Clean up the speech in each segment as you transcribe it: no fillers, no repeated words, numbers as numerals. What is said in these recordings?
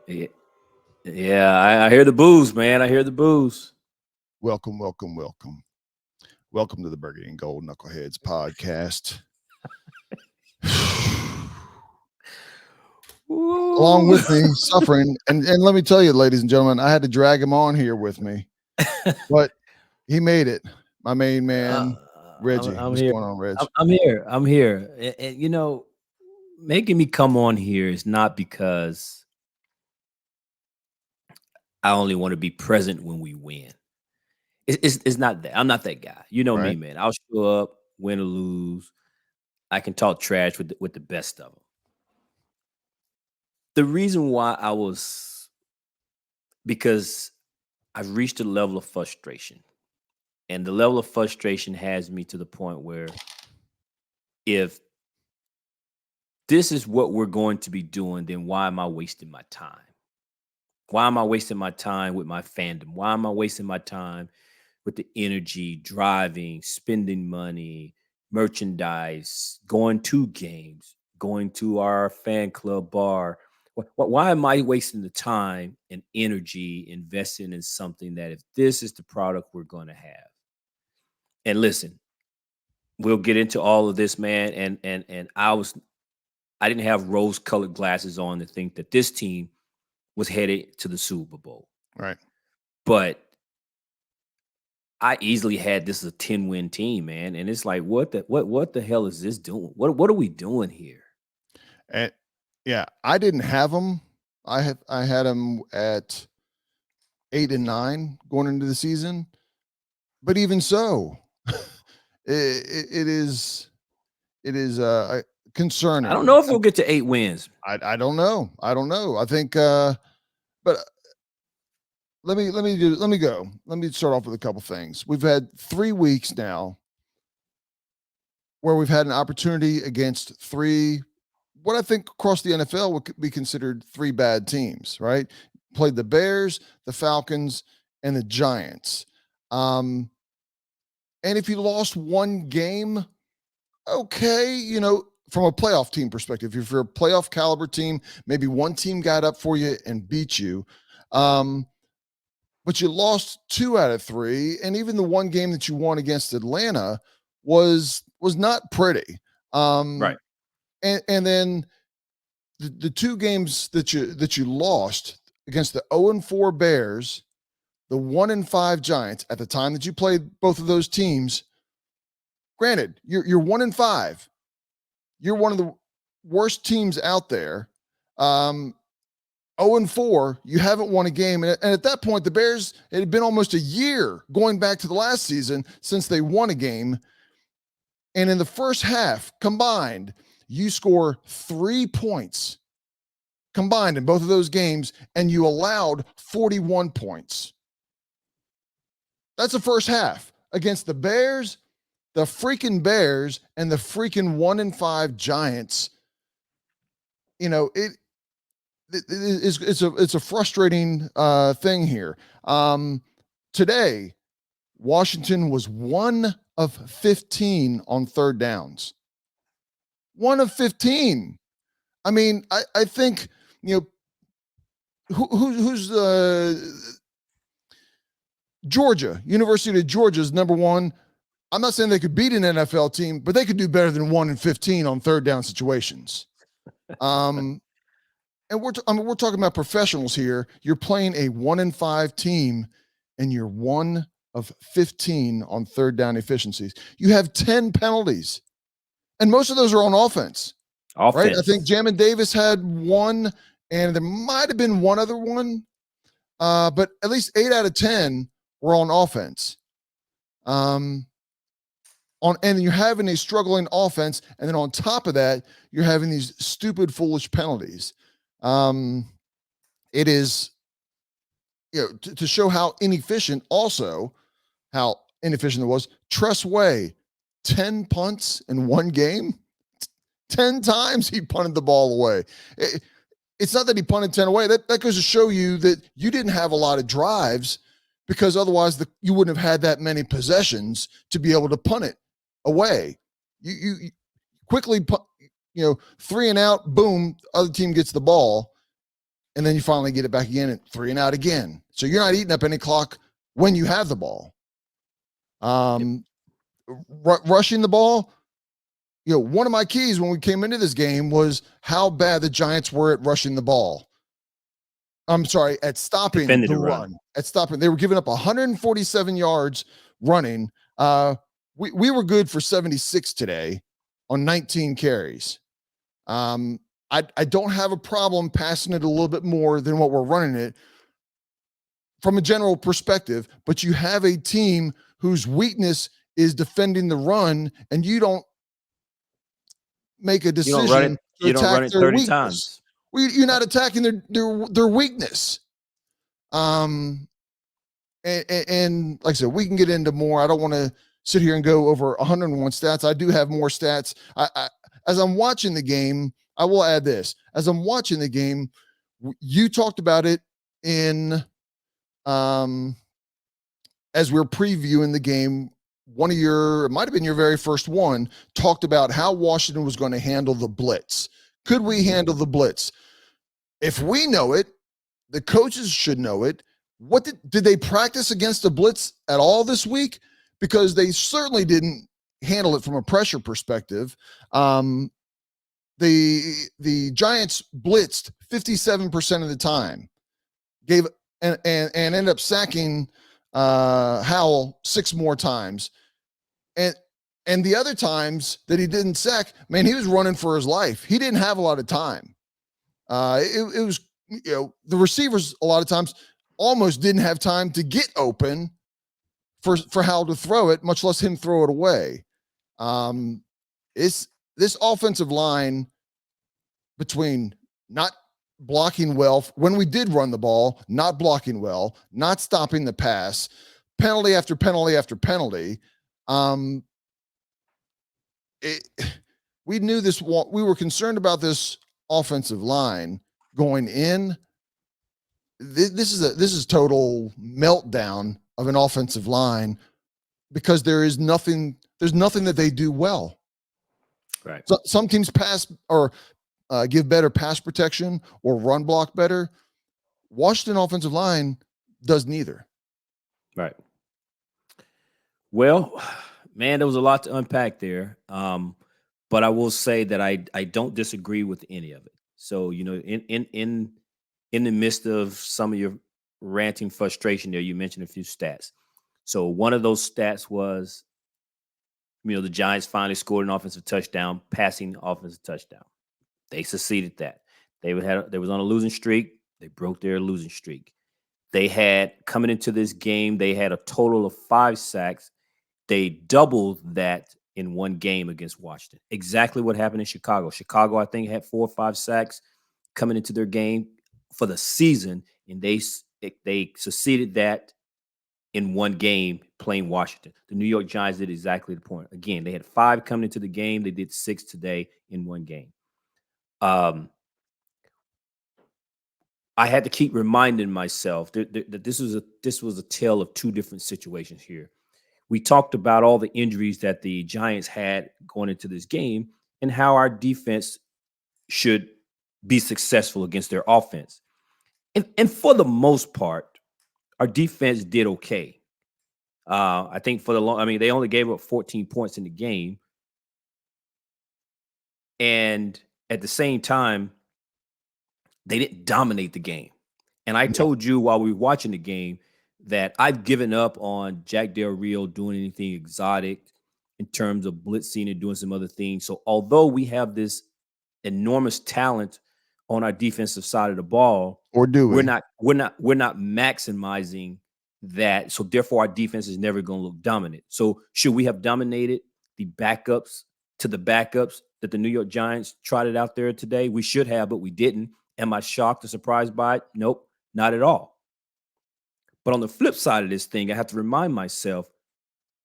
Yeah, yeah, I hear the booze, man. I hear the booze. Welcome, welcome, welcome. Welcome to the Burgundy and Gold Knuckleheads podcast. Along Ooh. with me, suffering. And let me tell you, ladies and gentlemen, I had to drag him on here with me, but he made it. My main Uh, man, Reggie. I'm What's here. going on, Reg? I'm here. I'm here. And, making me come on here is not because I only want to be present when we win. It's not that. I'm not that guy. You know me, Right? man. I'll show up, win or lose. I can talk trash with the best of them. The reason why I was because I've reached a level of frustration, and the level of frustration has me to the point where if this is what we're going to be doing, then why am I wasting my time? Why am I wasting my time with my fandom? Why am I wasting my time with the energy, driving, spending money, merchandise, going to games, going to our fan club bar? Why am I wasting the time and energy investing in something that if this is the product we're going to have? And listen, we'll get into all of this, man. And I didn't have rose colored glasses on to think that this team was headed to the Super Bowl. Right. But I easily had this as a 10-win team, man. And it's like, what the hell is this doing? What are we doing here? And yeah, I didn't have him. I had him at 8 and 9 going into the season. But even so, it is I don't concerning. know if we'll get to 8 wins. I don't know. I don't know. I think but let me go. Let me start off with a couple things. We've had 3 weeks now where we've had an opportunity against three what I think across the NFL would be considered three bad teams, right? Played the Bears, the Falcons, and the Giants. Um and if you lost one game, okay, from a playoff team perspective, if you're a playoff caliber team, maybe one team got up for you and beat you. Um, but you lost 2 out of 3, and even the one game that you won against Atlanta was not pretty. Right. And then the 2 games that you lost against the 0-4 Bears, the 1-5 Giants at the time that you played both of those teams. Granted, you're 1-5. You're one of the worst teams out there. 0-4, you haven't won a game. And at that point, the Bears, it had been almost a year going back to the last season since they won a game. And in the first half combined, you score 3 points combined in both of those games, and you allowed 41 points. That's the first half against the Bears, the freaking Bears, and the freaking 1-5 Giants. It's a frustrating thing here. Today, Washington was 1 of 15 on third downs. 1 of 15. I mean, I think who's Georgia, University of Georgia's number one. I'm not saying they could beat an NFL team, but they could do better than 1 in 15 on third down situations. And we're talking about professionals here. You're playing a 1-5 team, and you're 1 of 15 on third down efficiencies. You have 10 penalties, and most of those are on offense. Right? I think Jamin Davis had one, and there might have been one other one, but at least 8 out of 10 were on offense. And you're having a struggling offense, and then on top of that, you're having these stupid, foolish penalties. It is, to show how inefficient, also how inefficient it was. Tress Way, 10 punts in one game. 10 times he punted the ball away. It's not that he punted 10 away. That goes to show you that you didn't have a lot of drives, because otherwise you wouldn't have had that many possessions to be able to punt it away. You quickly, 3 and out, boom, other team gets the ball. and then you finally get it back again and 3 and out again. So you're not eating up any clock when you have the ball. Rushing the ball, one of my keys when we came into this game was how bad the Giants were at rushing the ball. I'm sorry, at stopping Defended the the run. run. At stopping, they were giving up 147 yards running. We were good for 76 today on 19 carries. I don't have a problem passing it a little bit more than what we're running it from a general perspective, but you have a team whose weakness is defending the run, and you don't make a decision to You don't attack run it their 30 weakness. times. You're not attacking their weakness. And like I said, we can get into more. I don't want to sit here and go over 101 stats. I do have more stats. As I'm watching the game, I will add this. As I'm watching the game, you talked about it in as we're previewing the game. It might have been your very first one, talked about how Washington was going to handle the blitz. Could we handle the blitz? If we know it, the coaches should know it. What did they practice against the blitz at all this week? Because they certainly didn't handle it from a pressure perspective. The Giants blitzed 57% of the time, gave and ended up sacking Howell 6 more times. And the other times that he didn't sack, man, he was running for his life. He didn't have a lot of time. It was, the receivers a lot of times almost didn't have time to get open for Howell to throw it, much less him throw it away. It's this offensive line between not blocking well when we did run the ball, not blocking well, not stopping the pass, penalty after penalty after penalty. We knew this. We were concerned about this offensive line going in. This is total meltdown of an offensive line because there's nothing that they do well. Right. So some teams pass or give better pass protection or run block better. Washington offensive line does neither. Right. Well, man, there was a lot to unpack there. But I will say that I don't disagree with any of it. So, in the midst of some of your ranting frustration there, you mentioned a few stats. So one of those stats was, the Giants finally scored an offensive touchdown, passing offensive touchdown. They succeeded that. They was on a losing streak. They broke their losing streak. They had, coming into this game, they had a total of 5 sacks. They doubled that in one game against Washington. Exactly what happened in Chicago. Chicago, I think, had 4 or 5 sacks coming into their game for the season, and they succeeded that in one game playing Washington. The New York Giants did exactly the point. Again, they had 5 coming into the game. They did 6 today in one game. I had to keep reminding myself that this was a tale of 2 different situations here. We talked about all the injuries that the Giants had going into this game and how our defense should be successful against their offense. And for the most part, our defense did okay. I think they only gave up 14 points in the game. And at the same time, they didn't dominate the game. And I told you while we were watching the game that I've given up on Jack Del Rio doing anything exotic in terms of blitzing and doing some other things. So although we have this enormous talent on our defensive side of the ball, or do we? We're not maximizing that. So therefore, our defense is never going to look dominant. So should we have dominated the backups to the backups that the New York Giants trotted out there today? We should have, but we didn't. Am I shocked or surprised by it? Nope, not at all. But on the flip side of this thing, I have to remind myself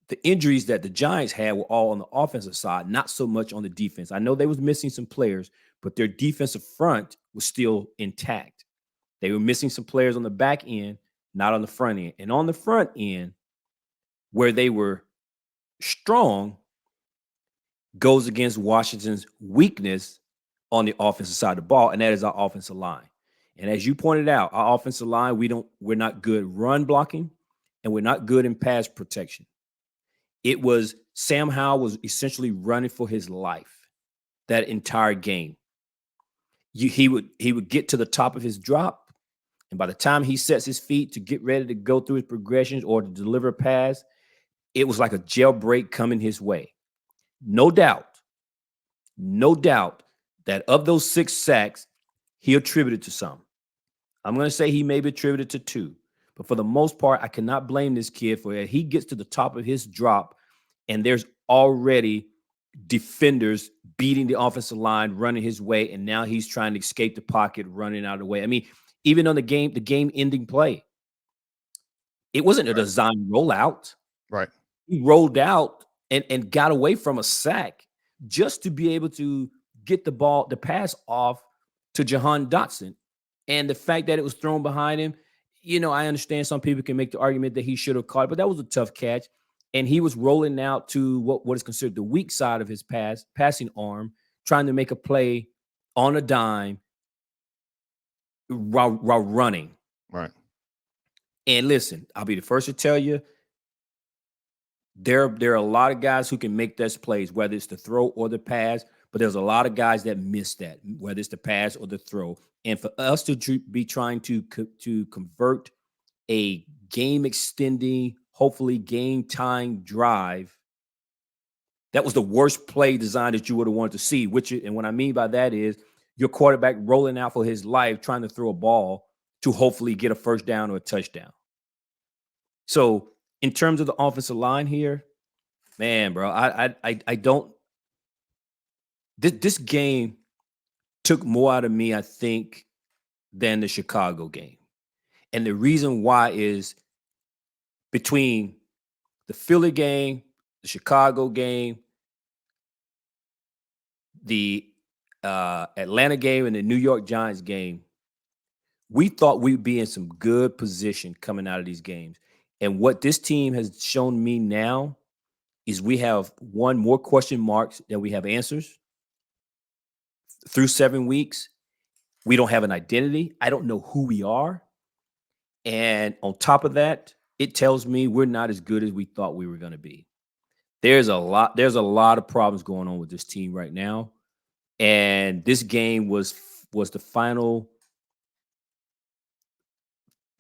the injuries that the Giants had were all on the offensive side, not so much on the defense. I know they was missing some players, but their defensive front was still intact. They were missing some players on the back end, not on the front end. And on the front end, where they were strong, goes against Washington's weakness on the offensive side of the ball, and that is our offensive line. And as you pointed out, our offensive line, we're not good run blocking, and we're not good in pass protection. It was Sam Howell was essentially running for his life that entire game. He would get to the top of his drop, and by the time he sets his feet to get ready to go through his progressions or to deliver a pass, it was like a jailbreak coming his way. No doubt, no doubt that of those 6 sacks, he attributed to some. I'm going to say he may be attributed to 2, but for the most part, I cannot blame this kid for it. He gets to the top of his drop, and there's already defenders beating the offensive line, running his way, and now he's trying to escape the pocket, running out of the way. I mean, even on the game-ending play, it wasn't a design rollout. Right. He rolled out and got away from a sack just to be able to get the pass off to Jahan Dotson. And the fact that it was thrown behind him, I understand some people can make the argument that he should have caught it, but that was a tough catch. And he was rolling out to what is considered the weak side of his passing arm, trying to make a play on a dime while running. Right. And listen, I'll be the first to tell you, there are a lot of guys who can make those plays, whether it's the throw or the pass, but there's a lot of guys that miss that, whether it's the pass or the throw. And for us to be trying to convert a game-extending, hopefully game-tying drive, that was the worst play design that you would have wanted to see. And what I mean by that is your quarterback rolling out for his life, trying to throw a ball to hopefully get a first down or a touchdown. So in terms of the offensive line here, man, bro, I don't. This game took more out of me, I think, than the Chicago game. And the reason why is between the Philly game, the Chicago game, the Atlanta game, and the New York Giants game, we thought we'd be in some good position coming out of these games. And what this team has shown me now is we have more question marks than we have answers. Through 7 weeks, we don't have an identity. I don't know who we are. And on top of that, it tells me we're not as good as we thought we were going to be. There's a lot of problems going on with this team right now. And this game was the final,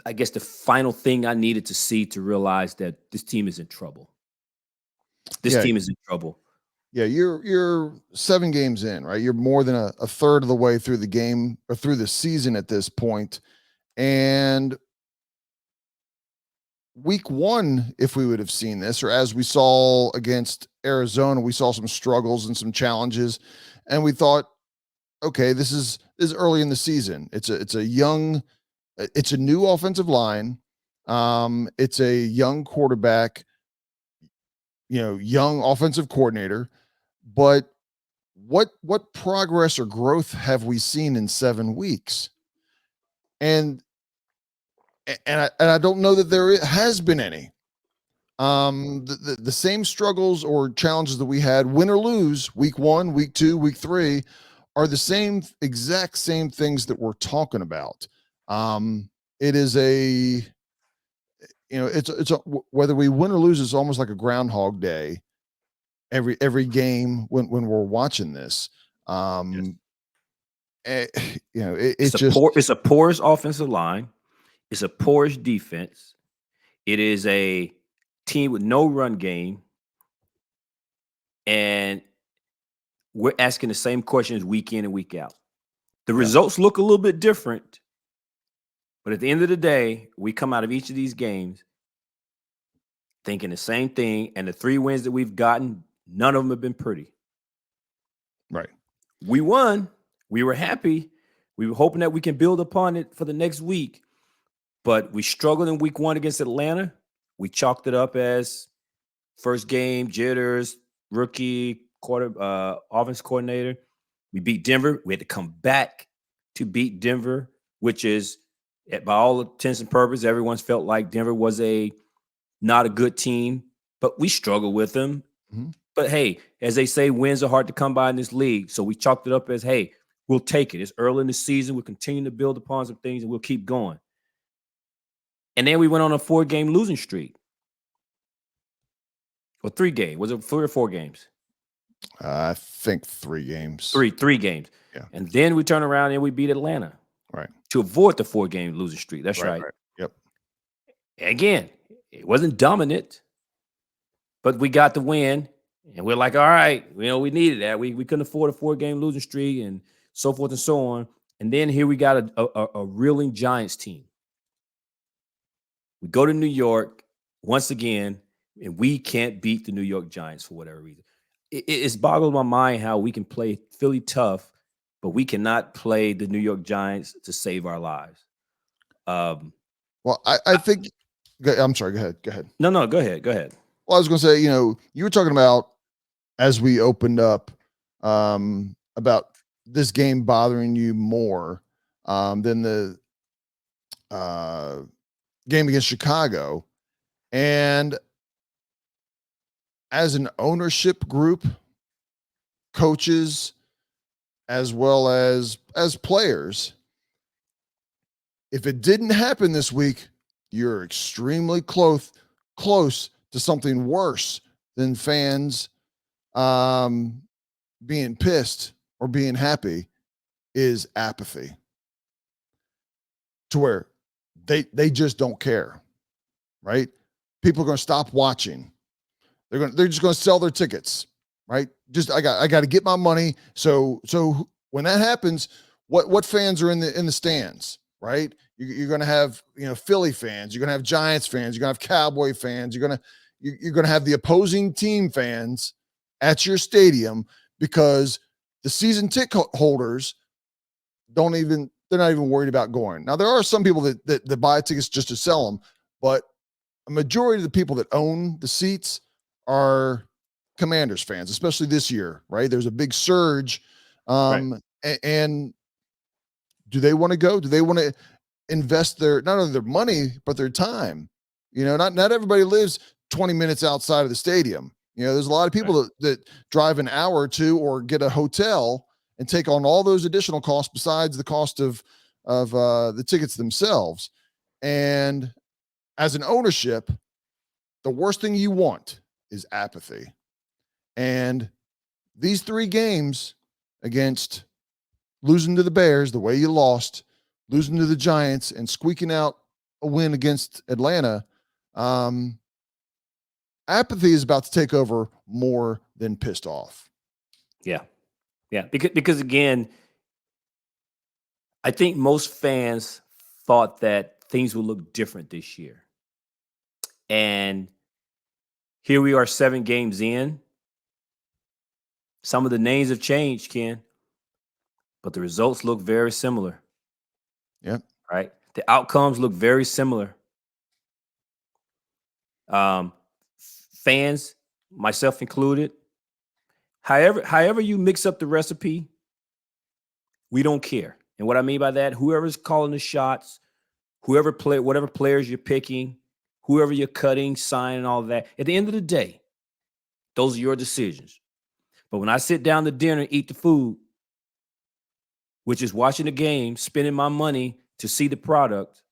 I guess, the final thing I needed to see to realize that this team is in trouble. This team is in trouble. Yeah, you're 7 games in, right? You're more than a third of the way through the game or through the season at this point. And week 1, if we would have seen this, or as we saw against Arizona, we saw some struggles and some challenges, and we thought, okay, this is early in the season. It's a new offensive line. It's a young quarterback, young offensive coordinator. But what progress or growth have we seen in 7 weeks? And I don't know that there has been any. The same struggles or challenges that we had, win or lose, week 1, week 2, week 3, are the exact same things that we're talking about. It is whether we win or lose, it's almost like a Groundhog Day. Every game when we're watching this, it's a porous offensive line. It's a porous defense. It is a team with no run game. And we're asking the same questions week in and week out. The results look a little bit different. But at the end of the day, we come out of each of these games thinking the same thing. And the 3 wins that we've gotten, none of them have been pretty. Right. We won. We were happy. We were hoping that we can build upon it for the next week. But we struggled in week 1 against Atlanta. We chalked it up as first game, jitters, rookie, offense coordinator. We beat Denver. We had to come back to beat Denver, which is, by all intents and purposes, everyone's felt like Denver was not a good team, but we struggled with them. Mm-hmm. But hey, as they say, wins are hard to come by in this league. So we chalked it up as, hey, We'll take it. It's early in the season. We'll continue to build upon some things and we'll keep going. And then we went on a 4-game losing streak. Or 3 games. Was it 3 or 4 games? I think 3 games. Three games. Yeah. And then we turn around and we beat Atlanta. Right. To avoid the 4-game losing streak. That's right. Yep. Again, it wasn't dominant, but we got the win. And we're like, all right, we needed that. We couldn't afford a 4-game losing streak and so forth and so on. And then here we got a reeling Giants team. We go to New York once again, and we can't beat the New York Giants for whatever reason. It's boggled my mind how we can play Philly tough, but we cannot play the New York Giants to save our lives. Well, I think I'm sorry. Go ahead. No, go ahead. Well, I was going to say, you were talking about as we opened up about this game bothering you more than the game against Chicago. And as an ownership group, coaches, as well as players, if it didn't happen this week, you're extremely close to something worse than fans being pissed or being happy is apathy, to where they just don't care, right? People are going to stop watching. They're just going to sell their tickets, right? Just I got to get my money. So when that happens, what fans are in the stands, right? You're going to have Philly fans. You're going to have Giants fans. You're going to have Cowboy fans. You're going to have the opposing team fans at your stadium, because the season ticket holders they're not even worried about going. Now, there are some people that buy tickets just to sell them, but a majority of the people that own the seats are Commanders fans, especially this year, right? There's a big surge. And do they want to go? Do they want to invest not only their money, but their time? Not everybody lives 20 minutes outside of the stadium. There's a lot of people that drive an hour or two or get a hotel and take on all those additional costs besides the cost of the tickets themselves. And as an ownership, the worst thing you want is apathy. And these 3 games against losing to the Bears the way you lost, losing to the Giants, and squeaking out a win against Atlanta, apathy is about to take over more than pissed off. Yeah. Because again, I think most fans thought that things would look different this year. And here we are 7 games in. Some of the names have changed, Ken, but the results look very similar. Yep. Right? The outcomes look very similar. Fans, myself included, however you mix up the recipe, we don't care. And what I mean by that, whoever's calling the shots, whatever players you're picking, whoever you're cutting, signing, all of that, at the end of the day, those are your decisions. But when I sit down to dinner and eat the food, which is watching the game, spending my money to see the product,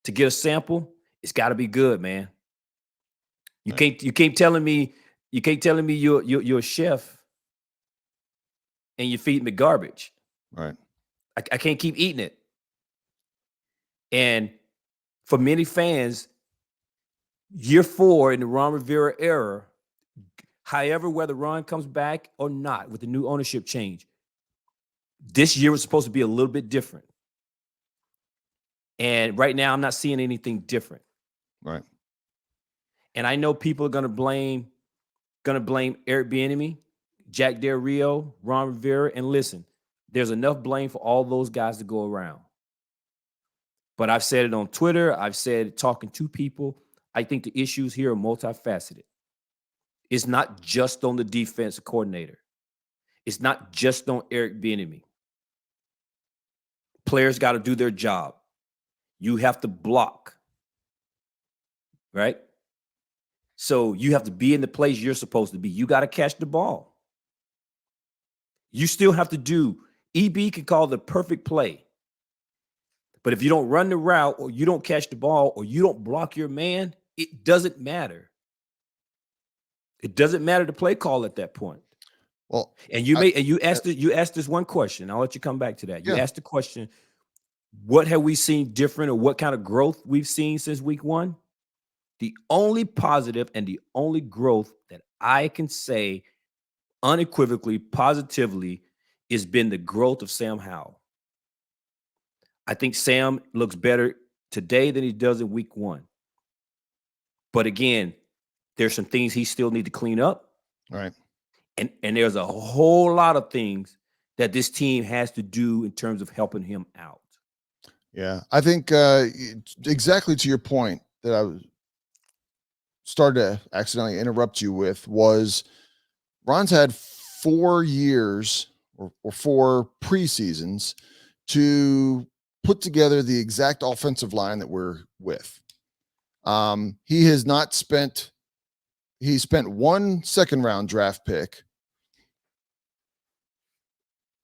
to get a sample, it's got to be good, man. You can't telling me you're a chef and you're feeding me garbage. Right. I can't keep eating it. And for many fans, year 4 in the Ron Rivera era, however, whether Ron comes back or not with the new ownership change, this year was supposed to be a little bit different. And right now, I'm not seeing anything different. Right. And I know people are going to blame Eric Bieniemy, Jack Del Rio, Ron Rivera. And listen, there's enough blame for all those guys to go around. But I've said it on Twitter. I've said it talking to people. I think the issues here are multifaceted. It's not just on the defensive coordinator. It's not just on Eric Bieniemy. Players got to do their job. You have to block, right? So you have to be in the place you're supposed to be. You got to catch the ball. You still have to do EB could call the perfect play. But if you don't run the route or you don't catch the ball or you don't block your man, it doesn't matter. It doesn't matter the play call at that point. Well, And you asked this one question. I'll let you come back to that. You yeah. asked the question, what have we seen different or what kind of growth we've seen since week one? The only positive and the only growth that I can say unequivocally, positively, has been the growth of Sam Howell. I think Sam looks better today than he does in week one. But again, there's some things he still need to clean up. Right. And there's a whole lot of things that this team has to do in terms of helping him out. Yeah. I think exactly to your point that I started to accidentally interrupt you with was Ron's had 4 years or 4 preseasons to put together the exact offensive line that we're with. He has not spent, he spent 1 second round draft pick.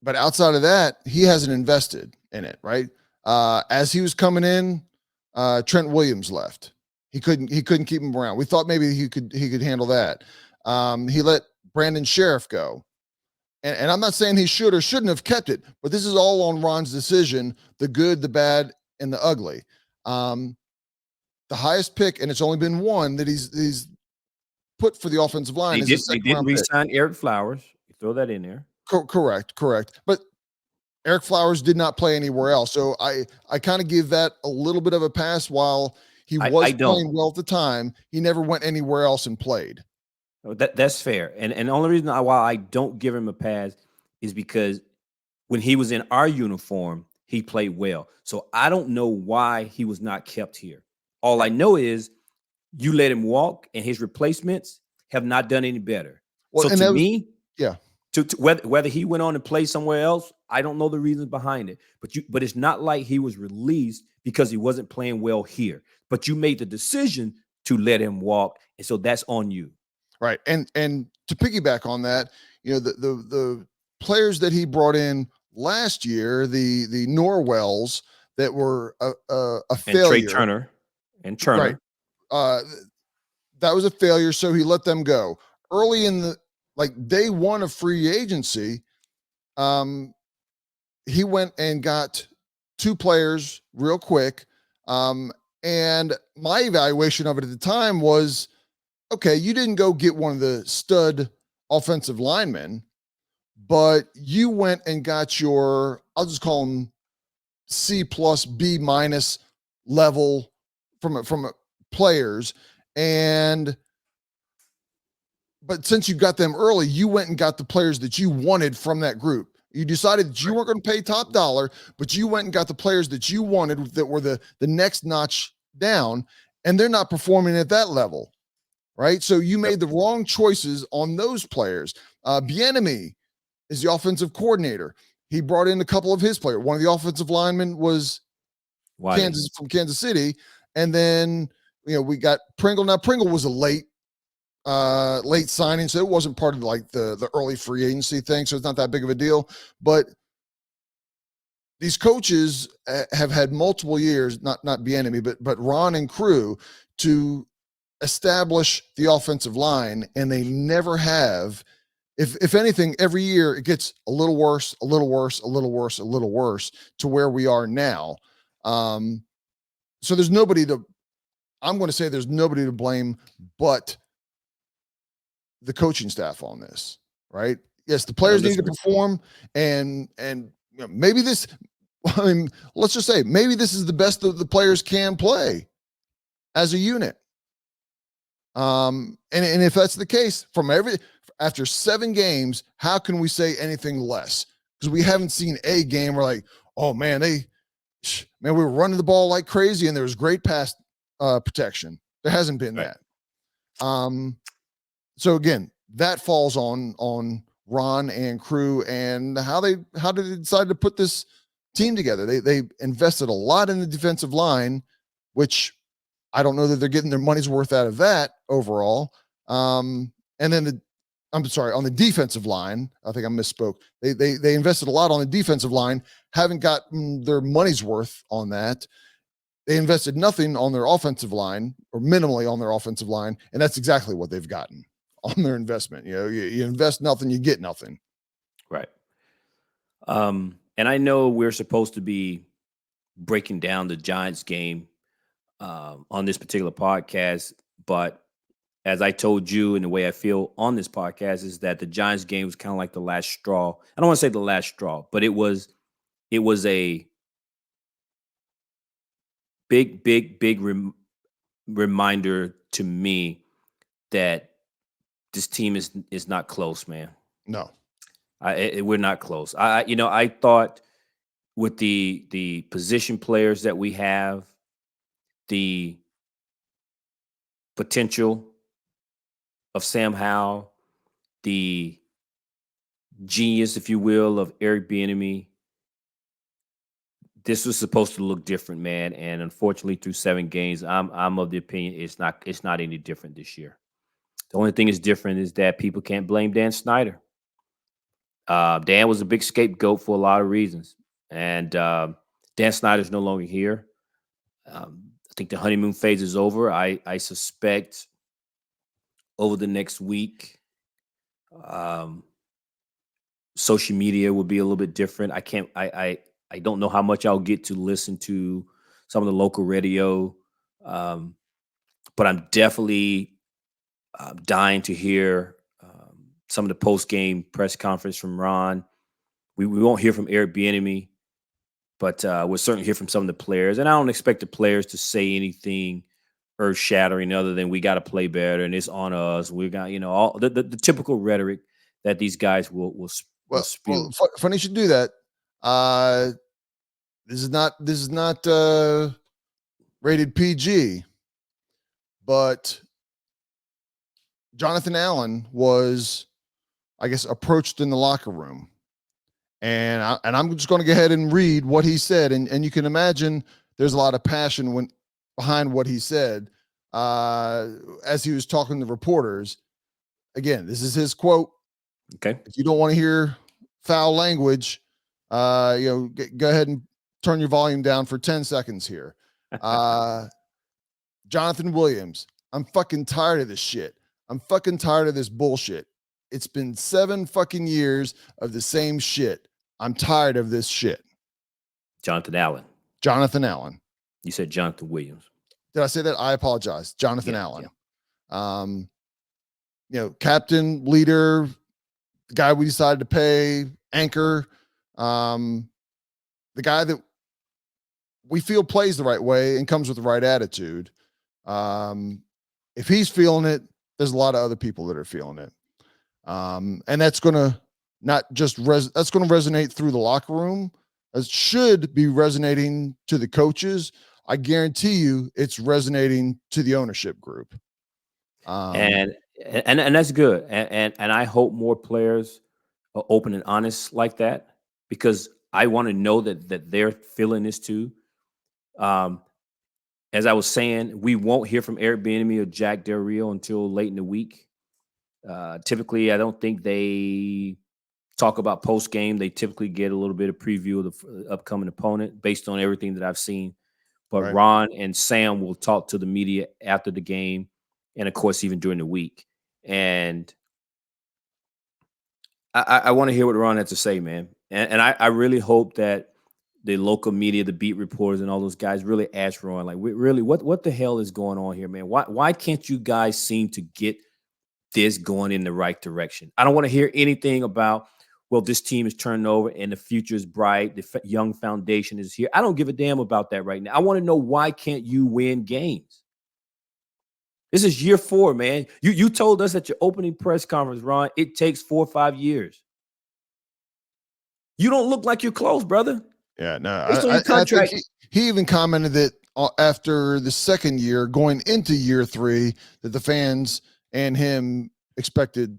But outside of that, he hasn't invested in it, right? As he was coming in, Trent Williams left. He couldn't keep him around. We thought maybe he could handle that. He let Brandon Sheriff go. And I'm not saying he should or shouldn't have kept it, but this is all on Ron's decision, the good, the bad, and the ugly. The highest pick, and it's only been one that he's put for the offensive line. They didn't re-sign Eric Flowers. You throw that in there. Correct. But Eric Flowers did not play anywhere else. So I kind of give that a little bit of a pass. While he was playing well at the time, he never went anywhere else and played. That's fair. And the only reason why I don't give him a pass is because when he was in our uniform, he played well. So I don't know why he was not kept here. All I know is you let him walk, and his replacements have not done any better. Well, so to me, yeah. To whether he went on and played somewhere else, I don't know the reasons behind it. But it's not like he was released because he wasn't playing well here. But you made the decision to let him walk, and so that's on you. Right. And to piggyback on that, you know, the players that he brought in last year, the Norwells that were a failure. And Turner. Right. That was a failure, so he let them go. Early in the day one of free agency, he went and got 2 players real quick. And my evaluation of it at the time was, okay, you didn't go get one of the stud offensive linemen, but you went and got your, I'll just call them C plus B minus level from players. But since you got them early, you went and got the players that you wanted from that group. You decided that you weren't going to pay top dollar, but you went and got the players that you wanted that were the next notch down, and they're not performing at that level, right? So you made the wrong choices on those players. Bieniemy is the offensive coordinator. He brought in a couple of his players. One of the offensive linemen was from Kansas City, and then we got Pringle. Now Pringle was a late signing, so it wasn't part of the early free agency thing, so it's not that big of a deal. But these coaches have had multiple years, not Bieniemy, but Ron and crew, to establish the offensive line, and they never have. If anything, every year it gets a little worse, a little worse, a little worse, a little worse to where we are now. So there's nobody I'm going to say there's nobody to blame but the coaching staff on this, right? Yes, the players need to perform, and maybe this, I mean, let's just say maybe this is the best that the players can play as a unit. And if that's the case, after 7 games, how can we say anything less? Because we haven't seen a game where oh man, we were running the ball like crazy and there was great pass protection. There hasn't been that. So again, that falls on Ron and crew and how did they decide to put this team together? They invested a lot in the defensive line, which I don't know that they're getting their money's worth out of that overall. And then I'm sorry, on the defensive line. I think I misspoke. They invested a lot on the defensive line, haven't gotten their money's worth on that. They invested nothing on their offensive line, or minimally on their offensive line, and that's exactly what they've gotten on their investment. You invest nothing, you get nothing. Right. And I know we're supposed to be breaking down the Giants game on this particular podcast, but as I told you, and the way I feel on this podcast is that the Giants game was kind of like the last straw. I don't want to say the last straw, but it was a big reminder to me that this team is not close, man. No. We're not close. I thought with the position players that we have, the potential of Sam Howell, the genius, if you will, of Eric Bieniemy, this was supposed to look different, man. And unfortunately, through 7 games, I'm of the opinion it's not any different this year. The only thing is different is that people can't blame Dan Snyder. Dan was a big scapegoat for a lot of reasons, and Dan Snyder's no longer here. I think the honeymoon phase is over. I suspect over the next week, um, social media will be a little bit different. I can't. I don't know how much I'll get to listen to some of the local radio, um, but I'm definitely dying to hear some of the post game press conference from Ron. We won't hear from Eric Bieniemy, but we'll certainly hear from some of the players. And I don't expect the players to say anything earth shattering other than we got to play better and it's on us. We got all the typical rhetoric that these guys will spew. Funny you should do that. This is not rated PG, but Jonathan Allen was, I guess, approached in the locker room, and I'm just going to go ahead and read what he said, and you can imagine there's a lot of passion behind what he said as he was talking to reporters. Again, this is his quote. Okay. If you don't want to hear foul language, go ahead and turn your volume down for 10 seconds here. Jonathan Williams, I'm fucking tired of this shit. I'm fucking tired of this bullshit. It's been 7 fucking years of the same shit. I'm tired of this shit. Jonathan Allen. Jonathan Allen. You said Jonathan Williams. Did I say that? I apologize. Jonathan Allen. Yeah. Captain, leader, the guy we decided to pay, anchor, the guy that we feel plays the right way and comes with the right attitude. If he's feeling it, there's a lot of other people that are feeling it. And that's going to not just that's going to resonate through the locker room. It should be resonating to the coaches. I guarantee you it's resonating to the ownership group. And that's good. And I hope more players are open and honest like that, because I want to know that they're feeling this too. As I was saying, we won't hear from Eric Bieniemy or Jack Del Rio until late in the week. Typically, I don't think they talk about post game. They typically get a little bit of preview of the upcoming opponent based on everything that I've seen. But right. Ron and Sam will talk to the media after the game, and of course, even during the week. And I want to hear what Ron had to say, man. And I really hope that the local media, the beat reporters, and all those guys really ask Ron, like, really, what the hell is going on here, man? Why can't you guys seem to get this going in the right direction? I don't want to hear anything about, well, this team is turning over and the future is bright. The young foundation is here. I don't give a damn about that right now. I want to know, why can't you win games? This is year 4, man. You told us at your opening press conference, Ron, it takes 4 or 5 years. You don't look like you're close, brother. Yeah, no. I think he even commented that after the second year, going into year 3, that the fans and him expected,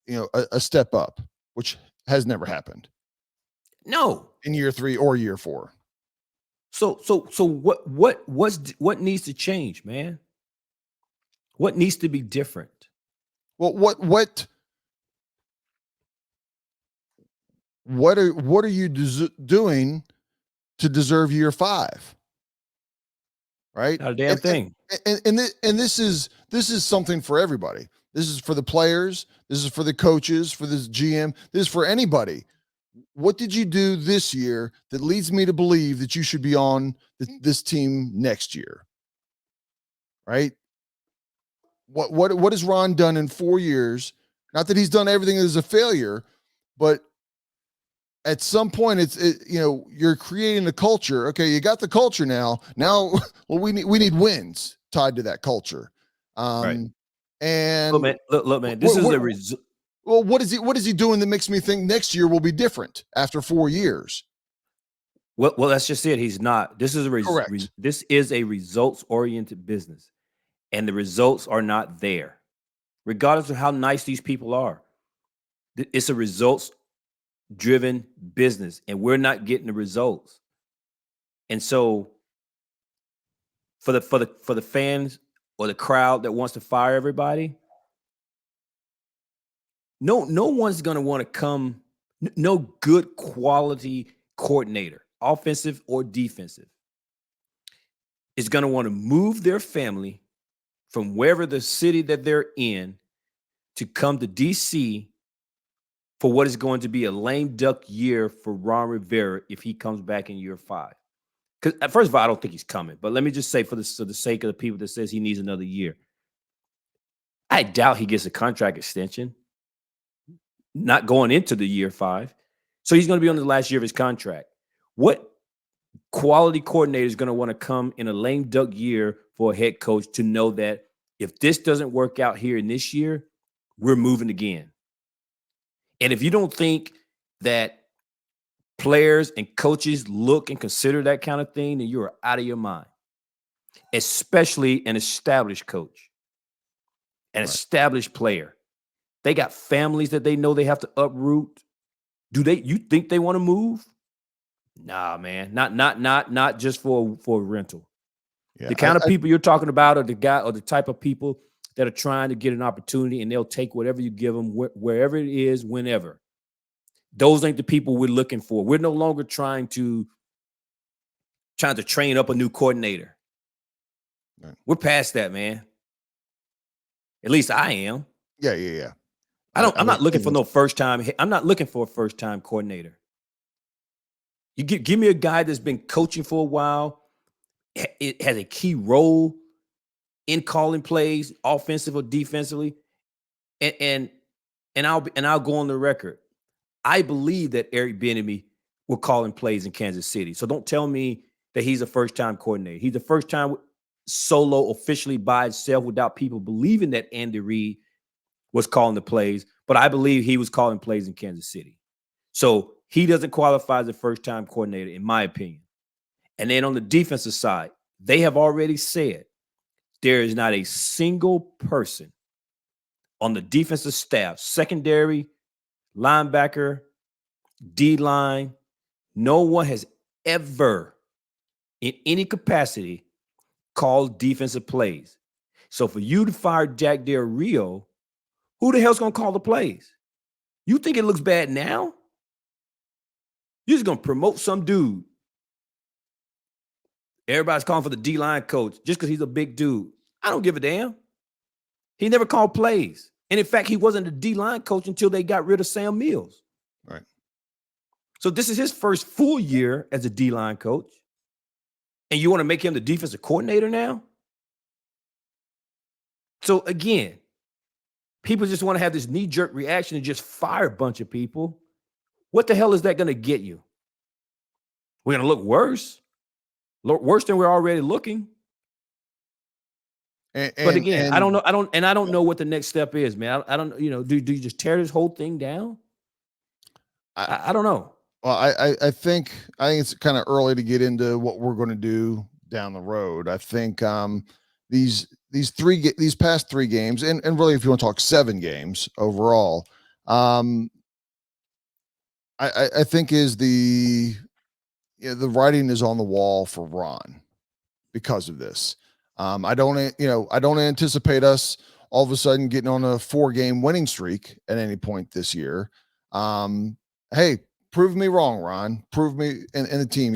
a step up, which has never happened. No, in year 3 or year 4. So what needs to change, man? What needs to be different? Well, what what are you doing to deserve year 5? Right? Not a damn thing. And this is something for everybody. This is for the players, this is for the coaches, for this GM, this is for anybody. What did you do this year that leads me to believe that you should be on this team next year? Right? What has Ron done in 4 years? Not that he's done everything as a failure, but at some point you're creating a culture. Okay, you got the culture now. Now, well, we need wins tied to that culture. Right. And Look, man. This is a result. Well, what is he doing that makes me think next year will be different after 4 years? Well, that's just it. He's not. This is a results-oriented business, and the results are not there, regardless of how nice these people are. It's a results-driven business, and we're not getting the results. And so, for the fans or the crowd that wants to fire everybody, no one's going to want to come. No good quality coordinator, offensive or defensive, is going to want to move their family from wherever the city that they're in to come to DC for what is going to be a lame duck year for Ron Rivera if he comes back in year 5. Because first of all, I don't think he's coming. But let me just say, for the sake of the people that says he needs another year, I doubt he gets a contract extension. Not going into the year 5. So he's going to be on the last year of his contract. What quality coordinator is going to want to come in a lame duck year for a head coach to know that if this doesn't work out here in this year, we're moving again? And if you don't think that players and coaches look and consider that kind of thing, then you are out of your mind, especially an established coach, an established player. They got families that they know they have to uproot. You think they want to move? Nah, man. Not just for a rental. Yeah, the kind of people you're talking about are the type of people that are trying to get an opportunity, and they'll take whatever you give them, wherever it is, whenever. Those ain't the people we're looking for. We're no longer trying to train up a new coordinator. Right. We're past that, man. At least I am. Yeah. I'm not looking for no first time. I'm not looking for a first time coordinator. You give me a guy that's been coaching for a while. It has a key role in calling plays, offensive or defensively, and I'll go on the record. I believe that Eric Bieniemy will call in plays in Kansas City. So don't tell me that he's a first time coordinator. He's the first time solo, officially by itself, without people believing that Andy Reid was calling the plays, but I believe he was calling plays in Kansas City. So he doesn't qualify as a first-time coordinator, in my opinion. And then on the defensive side, they have already said there is not a single person on the defensive staff, secondary, linebacker, D-line, no one has ever, in any capacity, called defensive plays. So for you to fire Jack Del Rio, who the hell's going to call the plays? You think it looks bad now? You're just going to promote some dude. Everybody's calling for the D-line coach just because he's a big dude. I don't give a damn. He never called plays. And in fact, he wasn't a D-line coach until they got rid of Sam Mills. Right. So this is his first full year as a D-line coach. And you want to make him the defensive coordinator now? So again, people just want to have this knee-jerk reaction and just fire a bunch of people. What the hell is that going to get you? We're going to look worse than we're already looking. But again, I don't know what the next step is, man. I don't, do you just tear this whole thing down? I don't know. Well, I think it's kind of early to get into what we're going to do down the road. I think these past 3 games, and really, if you want to talk 7 games overall, I think is the writing is on the wall for Ron because of this. I don't anticipate us all of a sudden getting on a 4-game winning streak at any point this year. Hey, prove me wrong, Ron. Prove me and the team.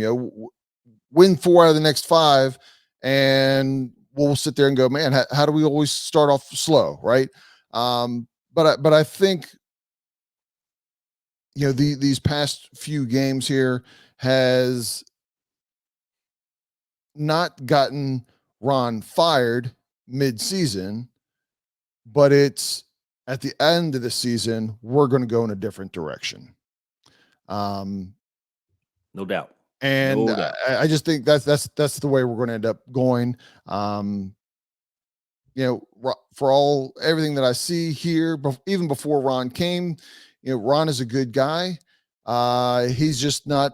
Win 4 out of the next 5, and we'll sit there and go, man, how do we always start off slow, right? But I think these past few games here has not gotten Ron fired mid-season, but it's at the end of the season, we're going to go in a different direction. No doubt. And No doubt. I just think that's the way we're going to end up going. For everything that I see here, even before Ron came, Ron is a good guy. He's just not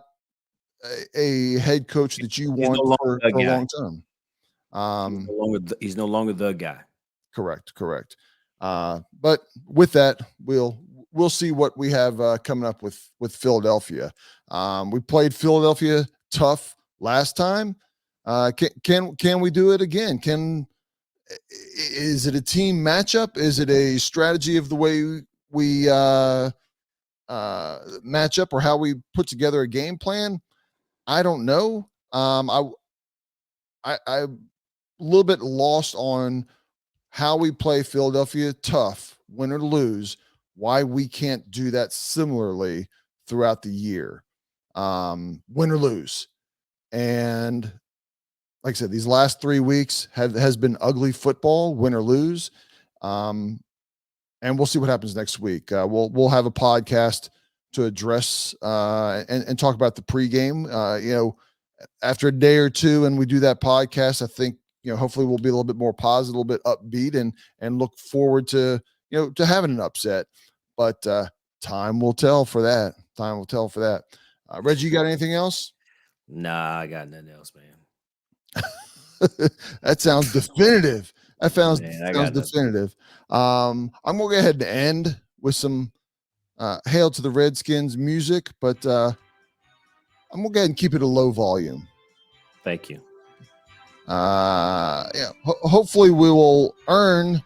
a head coach that you want for a long term. He's no longer the guy. Correct. But with that, we'll see what we have coming up with Philadelphia. We played Philadelphia tough last time. Can we do it again? Is it a team matchup? Is it a strategy of the way we match up, or how we put together a game plan? I don't know. I'm a little bit lost on how we play Philadelphia tough, win or lose, why we can't do that similarly throughout the year, win or lose. And like I said, these last 3 weeks has been ugly football, win or lose. And we'll see what happens next week. We'll have a podcast to address and talk about the pregame. After a day or two, and we do that podcast, I think hopefully we'll be a little bit more positive, a little bit upbeat, and look forward to to having an upset. But time will tell for that. Reggie, you got anything else? Nah, I got nothing else, man. That sounds definitive. Sounds definitive. I'm gonna go ahead and end with some Hail to the Redskins music, but I'm gonna go ahead and keep it a low volume. Thank you. Hopefully we will earn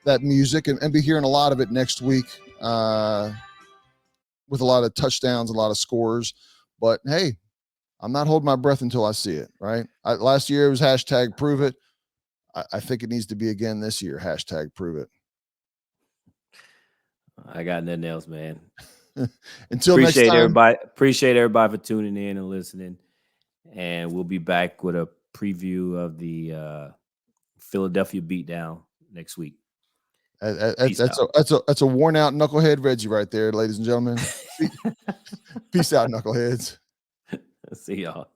that music and be hearing a lot of it next week, with a lot of touchdowns, a lot of scores. But hey, I'm not holding my breath until I see it, right? Last year it was hashtag prove it. I think it needs to be again this year, hashtag prove it. I got nothing else, man. Until next time. Appreciate everybody for tuning in and listening. And we'll be back with a preview of the Philadelphia beatdown next week. That's a worn out knucklehead Reggie right there, ladies and gentlemen. Peace out, knuckleheads. See y'all.